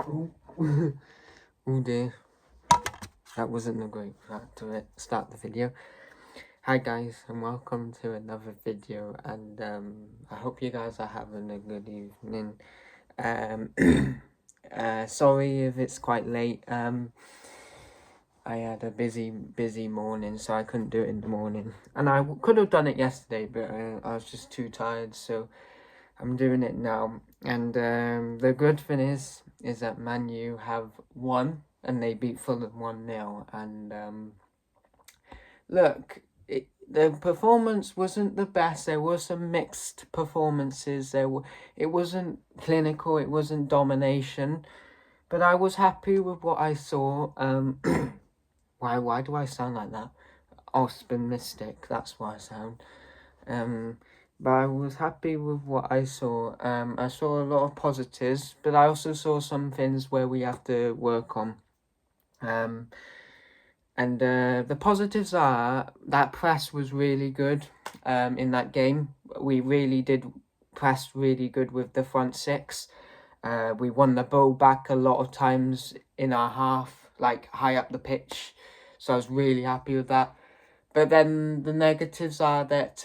Oh, oh dear, that wasn't a great start to it. Start the video. Hi guys, and welcome to another video. And I hope you guys are having a good evening. Sorry if it's quite late. I had a busy morning, so I couldn't do it in the morning. And I could have done it yesterday, but I was just too tired, so I'm doing it now. And the good thing is that Man U have won, and they beat Fulham 1-0. And look, the performance wasn't the best. There were some mixed performances. It wasn't clinical. It wasn't domination. But I was happy with what I saw. Why do I sound like that? Optimistic. That's why I sound. But I was happy with what I saw. I saw a lot of positives, but I also saw some things where we have to work on. And the positives are that press was really good in that game. We really did press really good with the front six. We won the ball back a lot of times in our half, like high up the pitch. So I was really happy with that. But then the negatives are that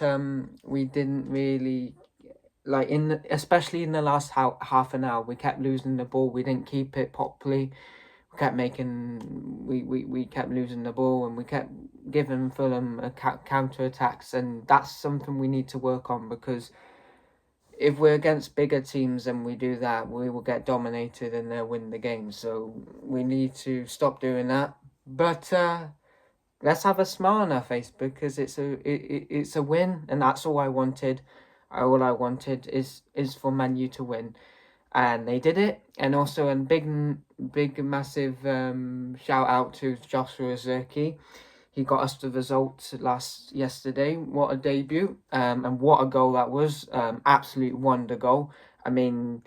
we didn't really, like, especially in the last half an hour, we kept losing the ball. We didn't keep it properly. We kept losing the ball, and we kept giving Fulham counter attacks, and that's something we need to work on, because if we're against bigger teams and we do that, we will get dominated and they'll win the game. So we need to stop doing that. But let's have a smile on our face, because it's a win, and that's all I wanted. All I wanted is for Man U to win, and they did it. And also a big massive shout out to Joshua Zirkzee. He got us the result yesterday. What a debut, and what a goal that was. Absolute wonder goal. I mean,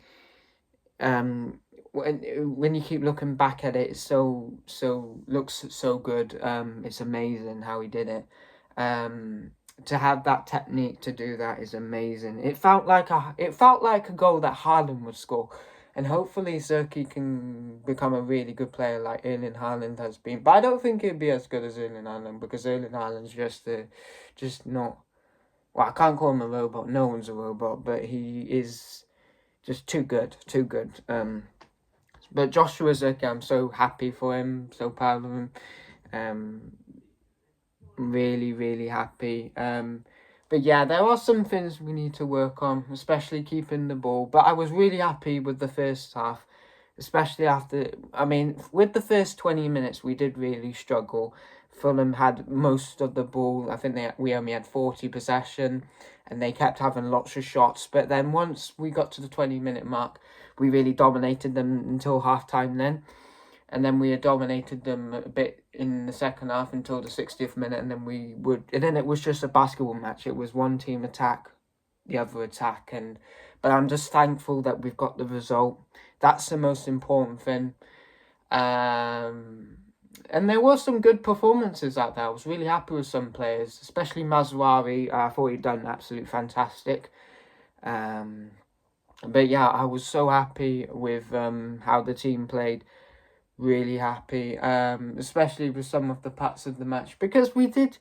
when you keep looking back at it, it looks so good. It's amazing how he did it. To have that technique to do that is amazing. It felt like a goal that Haaland would score, and hopefully Zirkzee can become a really good player like Erling Haaland has been. But I don't think he'd be as good as Erling Haaland, because Erling Haaland's just not. Well, I can't call him a robot. No one's a robot, but he is just too good. But Joshua Zirkzee, I'm so happy for him, so proud of him. Really happy. But yeah, there are some things we need to work on, especially keeping the ball. But I was really happy with the first half, especially after. I mean, with the first 20 minutes, we did really struggle. Fulham had most of the ball. I think we only had 40 possession, and they kept having lots of shots. But then once we got to the 20-minute mark, we really dominated them until half-time then. And then we had dominated them a bit in the second half until the 60th minute, and then it was just a basketball match. It was one team attack, the other attack, but I'm just thankful that we've got the result. That's the most important thing. And there were some good performances out there. I was really happy with some players, especially Mazraoui. I thought he'd done absolutely fantastic. But yeah, I was so happy with how the team played. Really happy, especially with some of the parts of the match, because we did.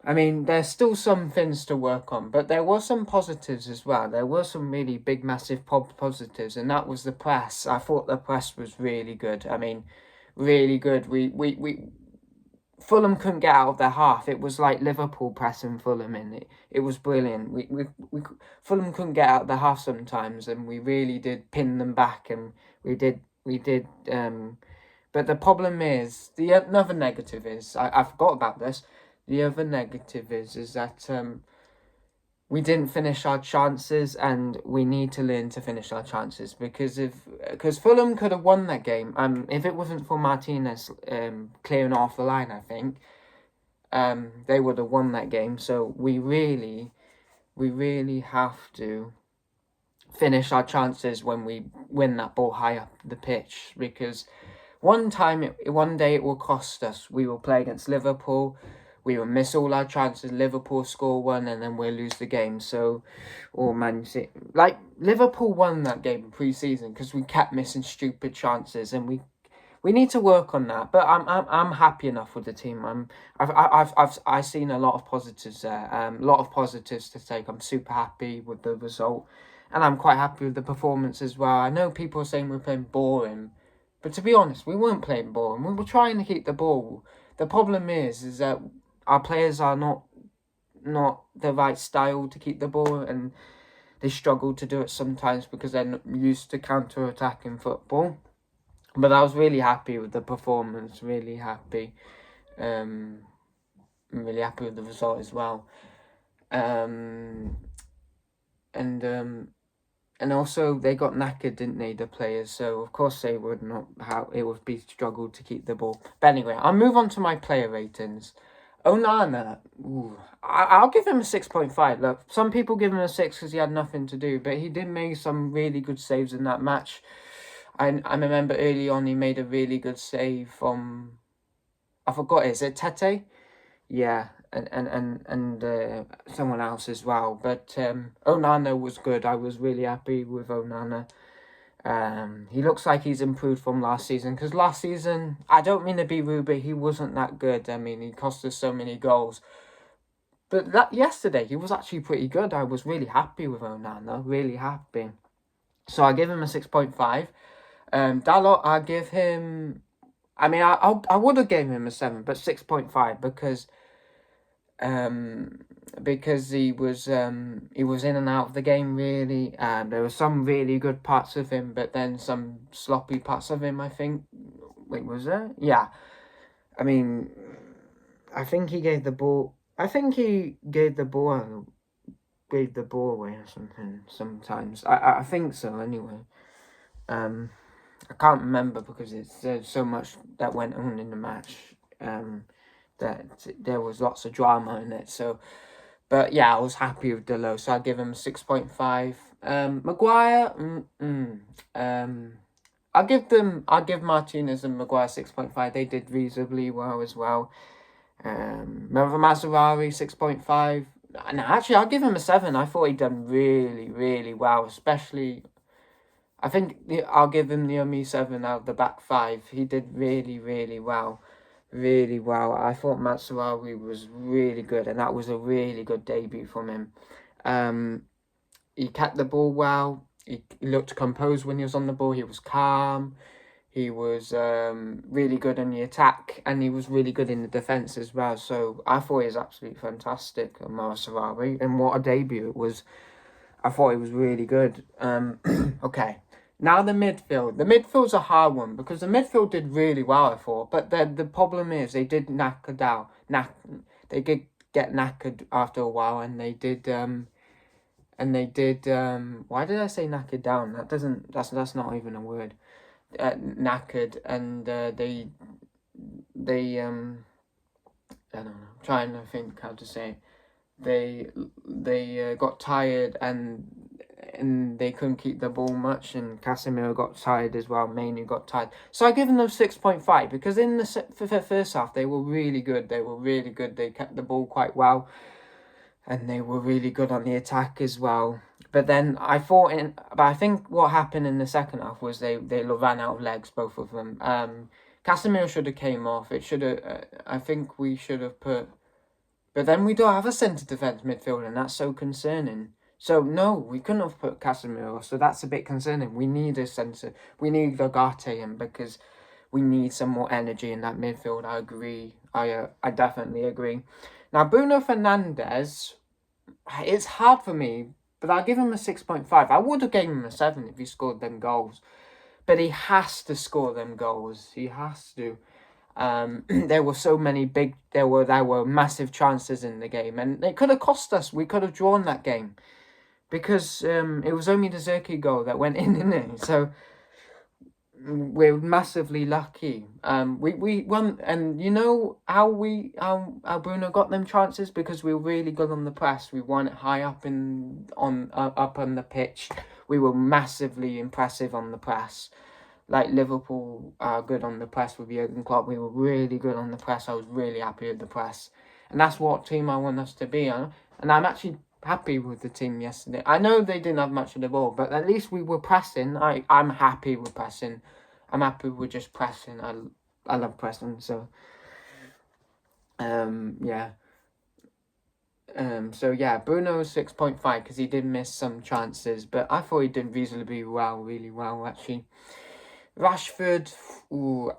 I mean, there's still some things to work on, but there were some positives as well. There were some really big, massive positives, and that was the press. I thought the press was really good. I mean, really good. Fulham couldn't get out of their half. It was like Liverpool pressing Fulham in. It was brilliant. Fulham couldn't get out of their half sometimes, and we really did pin them back, and we did. But the problem is, another negative is, I forgot about this. The other negative is that we didn't finish our chances, and we need to learn to finish our chances, because Fulham could have won that game. If it wasn't for Martinez clearing off the line, I think they would have won that game. So we really have to finish our chances when we win that ball high up the pitch, because one day it will cost us. We will play against Liverpool. we will miss all our chances. Liverpool score one and then we'll lose the game. So, or Man City, like Liverpool won that game in pre-season because we kept missing stupid chances, and we need to work on that. But I'm happy enough with the team. I've seen a lot of positives there. A lot of positives to take. I'm super happy with the result, and I'm quite happy with the performance as well. I know people are saying we're playing boring, but to be honest, we weren't playing boring. We were trying to keep the ball. The problem is that our players are not the right style to keep the ball, and they struggle to do it sometimes because they're not used to counter-attacking football. But I was really happy with the performance, really happy. I'm really happy with the result as well. And also they got knackered, didn't they, the players? So of course they would not it would be struggled to keep the ball. But anyway, I'll move on to my player ratings. Onana, I'll give him a 6.5. Look, some people give him a 6 because he had nothing to do, but he did make some really good saves in that match. I remember early on he made a really good save from, I forgot, is it Tete? Yeah, and someone else as well. But Onana was good. I was really happy with Onana. He looks like he's improved from last season, because last season, I don't mean to be rude, but he wasn't that good. I mean, he cost us so many goals. But yesterday, he was actually pretty good. I was really happy with Onana, really happy. So I give him a 6.5. Dalot, I give him, I mean, I would have given him a 7, but 6.5 because he was in and out of the game, really. There were some really good parts of him, but then some sloppy parts of him, I think. Wait, was there? Yeah. I mean, I think he gave the ball away or something sometimes. I think so anyway. I can't remember because there's so much that went on in the match. That there was lots of drama in it. So, but yeah, I was happy with Dalot, so I give him 6.5. Maguire, I'll give Martinez and Maguire 6.5. They did reasonably well as well. Mazraoui 6.5. No, actually, I'll give him a 7. I thought he'd done really, really well, especially. I think I'll give him the only 7 out of the back 5. He did really, really well. Really well. I thought Mazraoui was really good, and that was a really good debut from him. He kept the ball well. He looked composed when he was on the ball. He was calm. He was really good in the attack, and he was really good in the defence as well. So I thought he was absolutely fantastic, Mazraoui, and what a debut it was. I thought he was really good. Okay. Now the midfield. The midfield's a hard one because the midfield did really well, I thought. But the problem is they did knacker down. They did get knackered after a while, and they did. Why did I say knackered down? That's not even a word. Knackered, and they I don't know. I'm trying to think how to say it. They got tired and they couldn't keep the ball much, and Casemiro got tired as well. Mainly got tired. So I give them 6.5 because in the first half they were really good. They kept the ball quite well, and they were really good on the attack as well. But then I think what happened in the second half was they ran out of legs, both of them. Casemiro should have came off. It should have. I think we should have put. But then we don't have a centre defence midfielder, and that's so concerning. So, no, we couldn't have put Casemiro, so that's a bit concerning. We need a centre. We need Zirkzee in because we need some more energy in that midfield. I agree. I definitely agree. Now, Bruno Fernandes, it's hard for me, but I'll give him a 6.5. I would have given him a 7 if he scored them goals. But he has to score them goals. He has to. There were so many there were massive chances in the game, and it could have cost us. We could have drawn that game because it was only the Zirkzee goal that went in, didn't it? So we're massively lucky. We won, and you know how Bruno got them chances because we were really good on the press. We won it high up up on the pitch. We were massively impressive on the press. Like Liverpool are good on the press with Jurgen Klopp. We were really good on the press. I was really happy with the press. and that's what team I want us to be. And I'm actually happy with the team yesterday. I know they didn't have much of the ball, but at least we were pressing. I'm happy with pressing. I'm happy with just pressing. I love pressing. So yeah. So yeah, Bruno was 6.5 because he did miss some chances, but I thought he did reasonably well, really well actually. Rashford, ooh,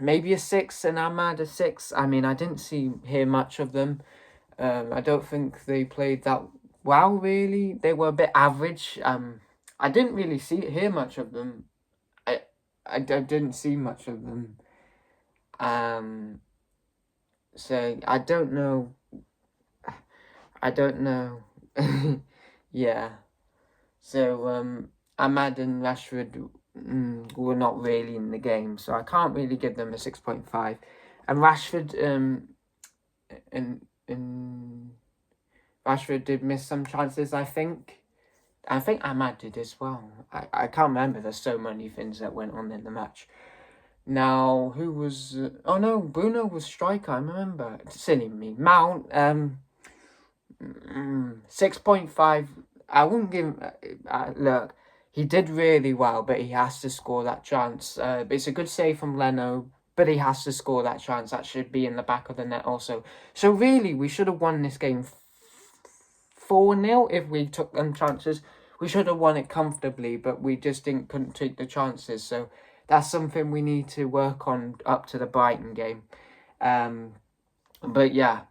maybe a 6, and Ahmad a 6. I mean, I didn't hear much of them. I don't think they played that well, really. They were a bit average. I didn't really hear much of them. I didn't see much of them. So I don't know. Yeah. So Ahmad and Rashford were not really in the game, so I can't really give them a 6.5. And Rashford and Rashford did miss some chances, I think. I think Ahmad did as well. I can't remember. There's so many things that went on in the match. Now, who was... oh, no, Bruno was striker, I remember. Silly me. Mount, 6.5. I wouldn't give him... look, he did really well, but he has to score that chance. It's a good save from Leno, but he has to score that chance. That should be in the back of the net also. So really, we should have won this game 4-0 if we took them chances. We should have won it comfortably, but we just couldn't take the chances. So that's something we need to work on up to the Brighton game. But yeah.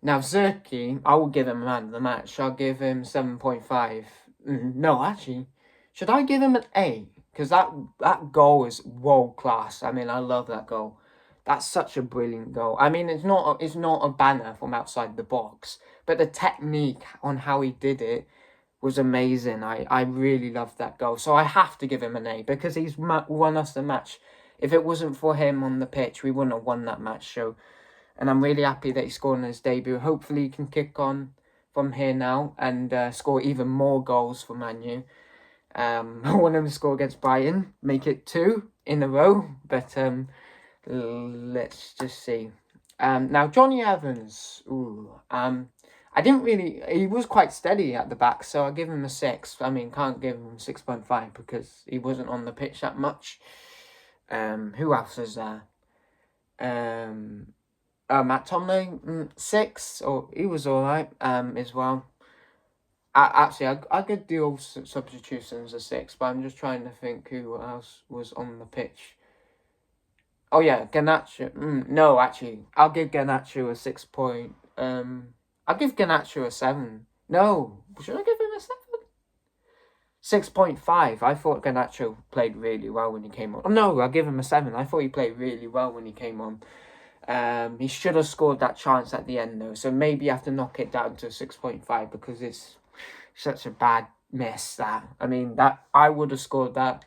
Now, Zirkzee, I will give him a man of the match. I'll give him 7.5. No, actually, should I give him an 8? Because that goal is world class. I mean, I love that goal. That's such a brilliant goal. I mean, it's not a banner from outside the box, but the technique on how he did it was amazing. I really loved that goal. So I have to give him an 8 because he's won us the match. If it wasn't for him on the pitch, we wouldn't have won that match. So, and I'm really happy that he scored in his debut. Hopefully he can kick on from here now and score even more goals for Man U. I want him to score against Brighton, make it 2 in a row. But let's just see. Now, Johnny Evans. I didn't really... he was quite steady at the back, so I'll give him a 6. I mean, can't give him 6.5 because he wasn't on the pitch that much. Who else is there? Matt Tomlin, 6, or he was alright, as well. I could do all substitutions a 6, but I'm just trying to think who else was on the pitch. Oh yeah, Garnacho. No, actually, I'll give Garnacho a 6 point. I'll give Garnacho a 7. No, should I give him a 7? 6.5. I thought Garnacho played really well when he came on. Oh, no, I'll give him a 7. I thought he played really well when he came on. He should have scored that chance at the end, though. So maybe you have to knock it down to 6.5 because it's such a bad miss. That, I mean, that I would have scored that.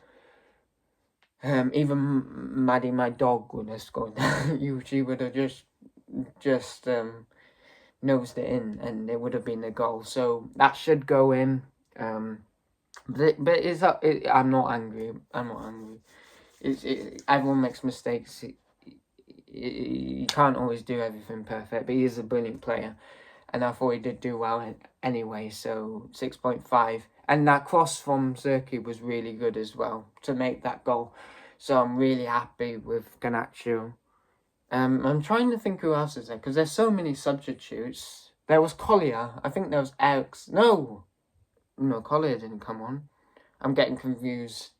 Even Maddie, my dog, would have scored that. She would have just nosed it in, and it would have been a goal. So that should go in. But it's up. I'm not angry. Everyone makes mistakes. You can't always do everything perfect, but he is a brilliant player, and I thought he did do well anyway. So 6.5, and that cross from Zirkzee was really good as well to make that goal. So I'm really happy with Garnacho. I'm trying to think who else is there because there's so many substitutes. There was Collier. I think there was Eriks. No, Collier didn't come on. I'm getting confused.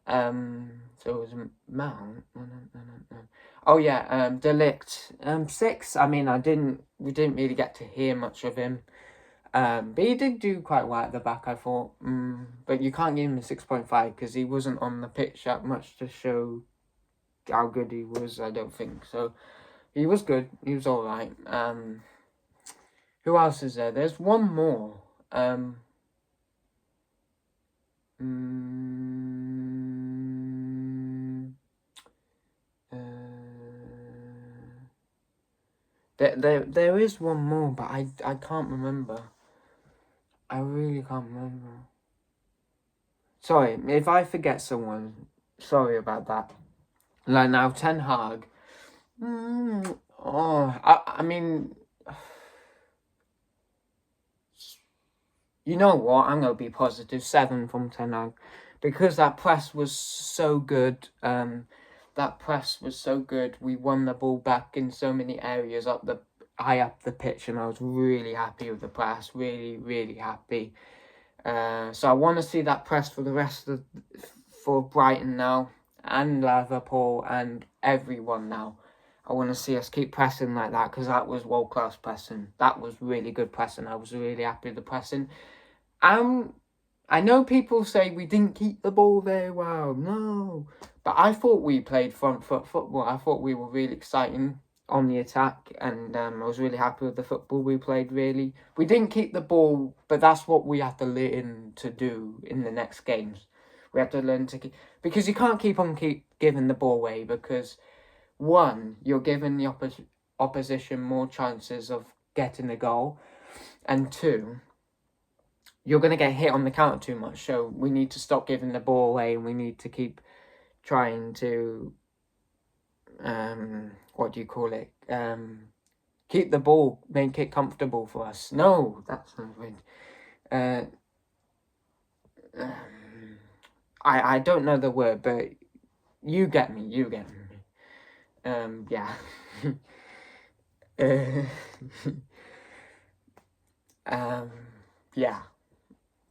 So it was Mount. No. Oh yeah, Delict. 6. I mean, we didn't really get to hear much of him. But he did do quite well at the back, I thought. But you can't give him a 6.5 because he wasn't on the pitch that much to show how good he was, I don't think. So he was good. He was alright. Who else is there? There's one more. There is one more, but I can't remember. I really can't remember. Sorry, if I forget someone, sorry about that. Like now, Ten Hag. Oh, I mean, you know what? I'm gonna be positive 7 from 10 because that press was so good. That press was so good. We won the ball back in so many areas high up the pitch, and I was really happy with the press. Really, really happy. So I want to see that press for the rest of for Brighton now, and Liverpool, and everyone now. I want to see us keep pressing like that because that was world class pressing. That was really good pressing. I was really happy with the pressing. I know people say we didn't keep the ball very well. No, but I thought we played front foot football. I thought we were really exciting on the attack, and I was really happy with the football we played. Really, we didn't keep the ball, but that's what we have to learn to do in the next games. We have to learn to keep, because you can't keep giving the ball away, because one, you're giving the opposition more chances of getting a goal, and two, you're going to get hit on the counter too much. So we need to stop giving the ball away, and we need to keep trying to, what do you call it? Keep the ball, make it comfortable for us. No, that's not good. I don't know the word, but you get me. You get me. Yeah. Yeah.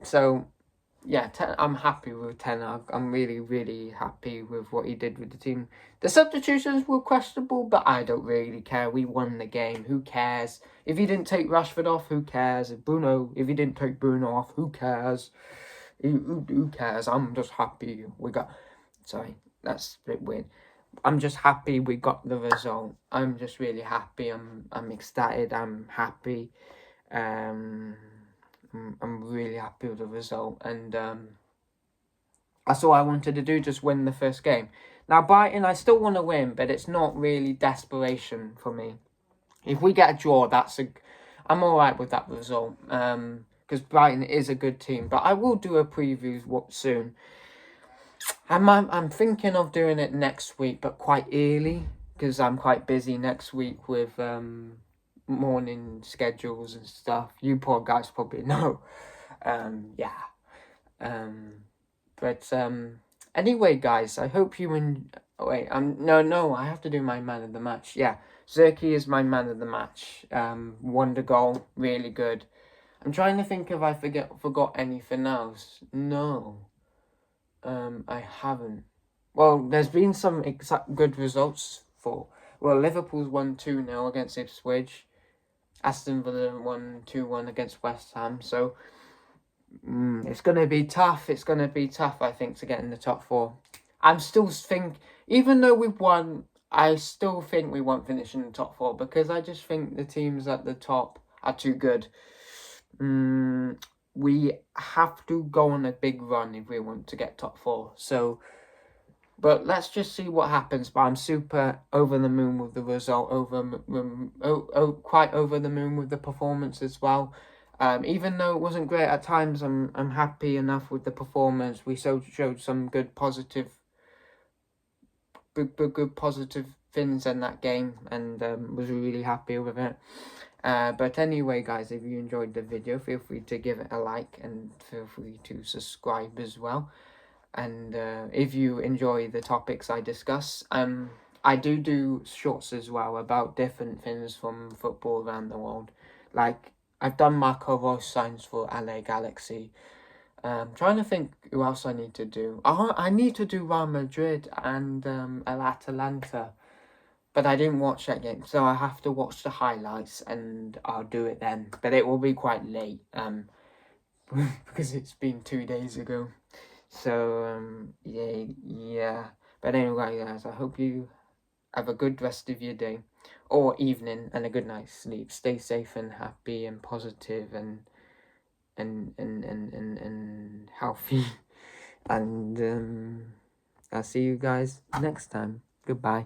So, yeah, I'm happy with Ten Hag. I'm really, really happy with what he did with the team. The substitutions were questionable, but I don't really care. We won the game. Who cares? If he didn't take Rashford off, who cares? If he didn't take Bruno off, who cares? Who cares? I'm just happy we got... Sorry, that's a bit weird. I'm just happy we got the result. I'm just really happy. I'm ecstatic. I'm happy. I'm really happy with the result, and that's all I wanted to do, just win the first game. Now, Brighton, I still want to win, but it's not really desperation for me. If we get a draw, I'm all right with that result, because Brighton is a good team. But I will do a preview soon. I'm thinking of doing it next week, but quite early, because I'm quite busy next week with morning schedules and stuff. You poor guys probably know. Yeah. But anyway, guys, I hope you wait. No, I have to do my man of the match. Yeah, Zirkzee is my man of the match. Wonder goal, really good. I'm trying to think if I forgot anything else. No, I haven't. Well, there's been some good results for. Well, Liverpool's won 2-0 against Ipswich. Aston Villa won 2-1 against West Ham. So it's going to be tough. It's going to be tough, I think, to get in the top 4. I'm still even though we've won, I still think we won't finish in the top 4 because I just think the teams at the top are too good. We have to go on a big run if we want to get top 4. So, but let's just see what happens. But I'm super over the moon with the result. Quite over the moon with the performance as well. Even though it wasn't great at times, I'm happy enough with the performance. We showed some good positive things in that game, and was really happy with it. But anyway, guys, if you enjoyed the video, feel free to give it a like, and feel free to subscribe as well. And if you enjoy the topics I discuss, I do shorts as well about different things from football around the world. Like, I've done Marco Reus signs for LA Galaxy. Trying to think who else I need to do. I need to do Real Madrid and El Atalanta. But I didn't watch that game, so I have to watch the highlights, and I'll do it then. But it will be quite late, because it's been 2 days ago. So, yeah. But anyway, guys, I hope you have a good rest of your day or evening and a good night's sleep. Stay safe and happy and positive and healthy. And I'll see you guys next time. Goodbye.